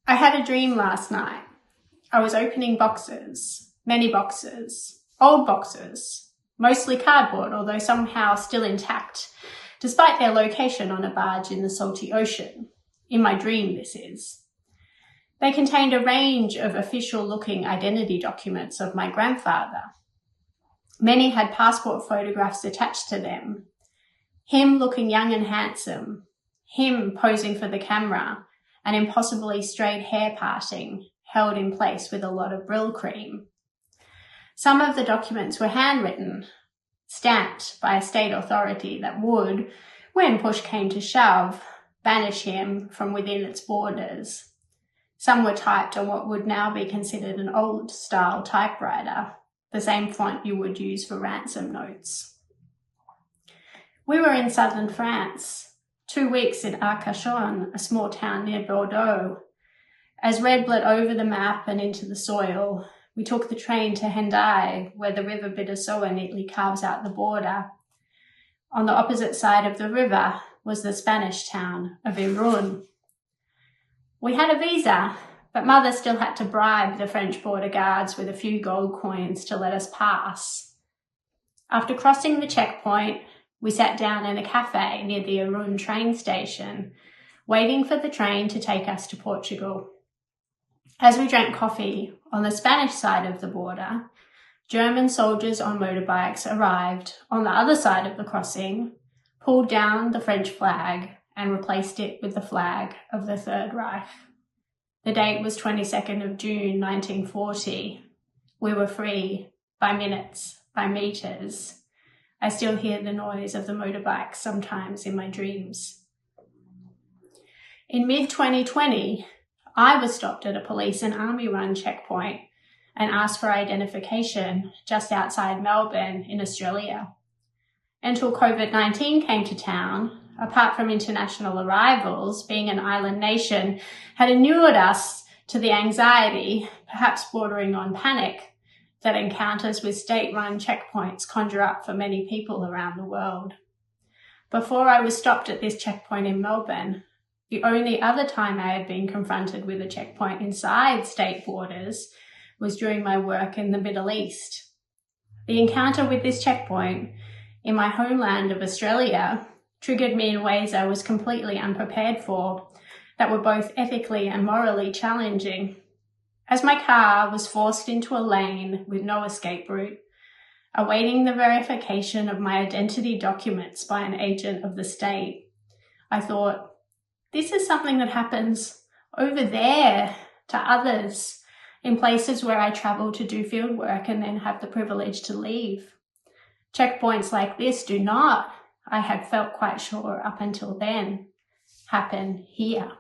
I had a dream last night. I was opening boxes, many boxes, old boxes, mostly cardboard, although somehow still intact, despite their location on a barge in the salty ocean. In my dream, this is. They contained a range of official-looking identity documents of my grandfather. Many had passport photographs attached to them. Him looking young and handsome, him posing for the camera, an impossibly straight hair parting, held in place with a lot of Brill cream. Some of the documents were handwritten, stamped by a state authority that would, when push came to shove, banish him from within its borders. Some were typed on what would now be considered an old-style typewriter, the same font you would use for ransom notes. We were in southern France, 2 weeks in Arcachon, a small town near Bordeaux. As red bled over the map and into the soil, we took the train to Hendaye, where the river Bidassoa neatly carves out the border. On the opposite side of the river was the Spanish town of Irun. We had a visa, but Mother still had to bribe the French border guards with a few gold coins to let us pass. After crossing the checkpoint, we sat down in a cafe near the Irun train station, waiting for the train to take us to Portugal. As we drank coffee on the Spanish side of the border, German soldiers on motorbikes arrived on the other side of the crossing, pulled down the French flag and replaced it with the flag of the Third Reich. The date was 22nd of June 1940. We were free by minutes, by meters. I still hear the noise of the motorbikes sometimes in my dreams. In mid-2020, I was stopped at a police and army-run checkpoint and asked for identification just outside Melbourne in Australia. Until COVID-19 came to town, apart from international arrivals, being an island nation had inured us to the anxiety, perhaps bordering on panic, that encounters with state-run checkpoints conjure up for many people around the world. Before I was stopped at this checkpoint in Melbourne, the only other time I had been confronted with a checkpoint inside state borders was during my work in the Middle East. The encounter with this checkpoint in my homeland of Australia triggered me in ways I was completely unprepared for, that were both ethically and morally challenging. As my car was forced into a lane with no escape route, awaiting the verification of my identity documents by an agent of the state, I thought, this is something that happens over there to others in places where I travel to do field work and then have the privilege to leave. Checkpoints like this do not, I had felt quite sure up until then, happen here.